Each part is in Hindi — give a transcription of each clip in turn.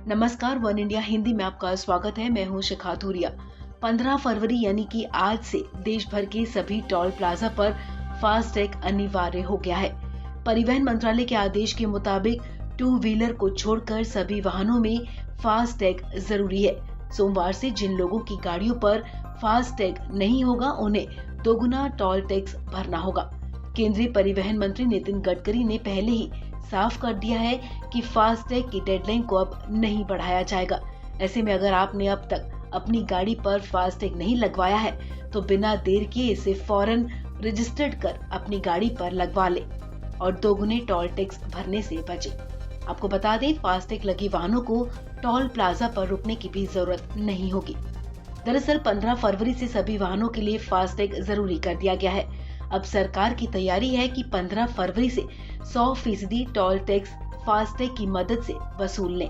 नमस्कार, वन इंडिया हिंदी में आपका स्वागत है। मैं हूं शिखा धूरिया। 15 फरवरी यानी कि आज से देश भर के सभी टोल प्लाजा पर फास्टैग अनिवार्य हो गया है। परिवहन मंत्रालय के आदेश के मुताबिक 2 व्हीलर को छोड़कर सभी वाहनों में फास्टैग जरूरी है। सोमवार से जिन लोगों की गाड़ियों पर फास्टैग नहीं होगा, उन्हें दोगुना टोल टैक्स भरना होगा। केंद्रीय परिवहन मंत्री नितिन गडकरी ने पहले ही साफ कर दिया है कि फास्टैग की डेडलाइन को अब नहीं बढ़ाया जाएगा। ऐसे में अगर आपने अब तक अपनी गाड़ी पर फास्टैग नहीं लगवाया है तो बिना देर किए इसे फौरन रजिस्टर्ड कर अपनी गाड़ी पर लगवा ले और दोगुने टोल टैक्स भरने से बचे। आपको बता दें, फास्टैग लगी वाहनों को टोल प्लाजा पर रुकने की भी जरूरत नहीं होगी। दरअसल 15 फरवरी से सभी वाहनों के लिए फास्टैग जरूरी कर दिया गया है। अब सरकार की तैयारी है कि 15 फरवरी से 100% टोल टैक्स फास्टैग की मदद से वसूल लें।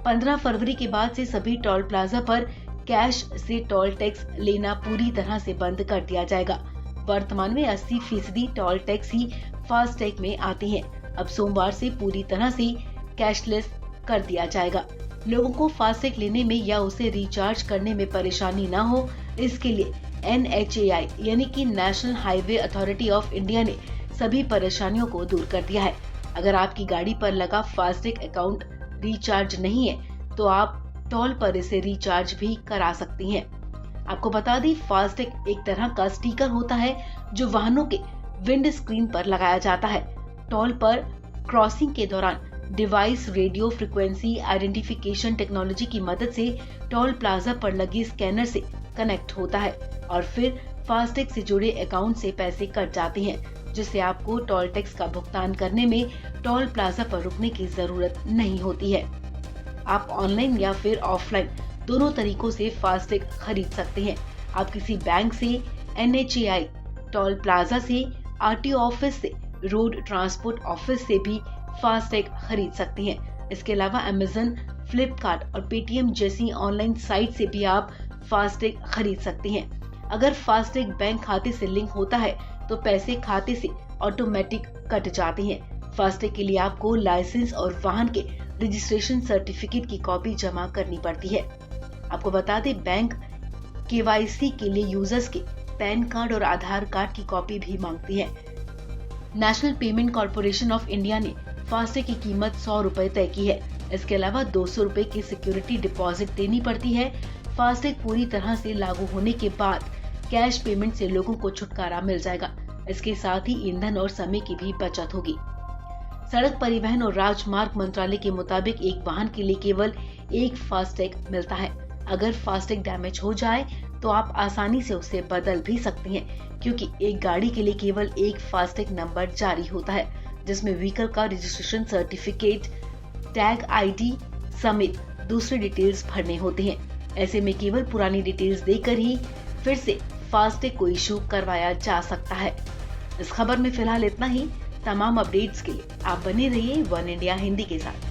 15 फरवरी के बाद से सभी टोल प्लाजा पर कैश से टोल टैक्स लेना पूरी तरह से बंद कर दिया जाएगा। वर्तमान में 80% टोल टैक्स ही फास्टैग में आते हैं। अब सोमवार से पूरी तरह से कैशलेस कर दिया जाएगा। लोगों को फास्टैग लेने में या उसे रिचार्ज करने में परेशानी न हो, इसके लिए NHAI यानी कि national highway authority of India ने सभी परेशानियों को दूर कर दिया है। अगर आपकी गाड़ी पर लगा फास्टैग अकाउंट रिचार्ज नहीं है तो आप टोल पर इसे रिचार्ज भी करा सकती हैं। आपको बता दें, फास्टैग एक तरह का स्टिकर होता है जो वाहनों के विंड स्क्रीन पर लगाया जाता है। टोल पर क्रॉसिंग के दौरान device radio frequency identification technology की मदद से टोल प्लाजा पर लगे स्कैनर से कनेक्ट होता है और फिर फास्टैग से जुड़े अकाउंट से पैसे कट जाते हैं, जिससे आपको टोल टैक्स का भुगतान करने में टोल प्लाजा पर रुकने की जरूरत नहीं होती है। आप ऑनलाइन या फिर ऑफलाइन दोनों तरीकों से फास्टैग खरीद सकते हैं। आप किसी बैंक से, NHAI, टोल प्लाजा से, RTO ऑफिस से, रोड ट्रांसपोर्ट ऑफिस से भी फास्टैग खरीद सकते हैं। इसके अलावा अमेजन, फ्लिपकार्ट और पेटीएम जैसी ऑनलाइन साइट से भी आप फास्टैग खरीद सकते हैं। अगर फास्टैग बैंक खाते से लिंक होता है तो पैसे खाते से ऑटोमेटिक कट जाते हैं। फास्टैग के लिए आपको लाइसेंस और वाहन के रजिस्ट्रेशन सर्टिफिकेट की कॉपी जमा करनी पड़ती है। आपको बता दें, बैंक KYC के लिए यूजर्स के पैन कार्ड और आधार कार्ड की कॉपी भी मांगती है। National payment corporation of India ने फास्टैग की कीमत 100 रुपए तय की है। इसके अलावा 200 रुपए की सिक्योरिटी डिपॉजिट देनी पड़ती है। फास्टैग पूरी तरह से लागू होने के बाद कैश पेमेंट से लोगों को छुटकारा मिल जाएगा। इसके साथ ही ईंधन और समय की भी बचत होगी। सड़क परिवहन और राजमार्ग मंत्रालय के मुताबिक एक वाहन के लिए केवल एक फास्टैग मिलता है। अगर फास्टैग डैमेज हो जाए तो आप आसानी से उसे बदल भी सकते हैं, क्योंकि एक गाड़ी के लिए केवल एक फास्टैग नंबर जारी होता है, जिसमें व्हीकल का रजिस्ट्रेशन सर्टिफिकेट, टैग ID समेत दूसरे डिटेल्स भरने होते हैं। ऐसे में केवल पुरानी डिटेल्स देकर ही फिर से फास्टैग को इशू करवाया जा सकता है। इस खबर में फिलहाल इतना ही। तमाम अपडेट्स के लिए आप बने रहिए वन इंडिया हिंदी के साथ।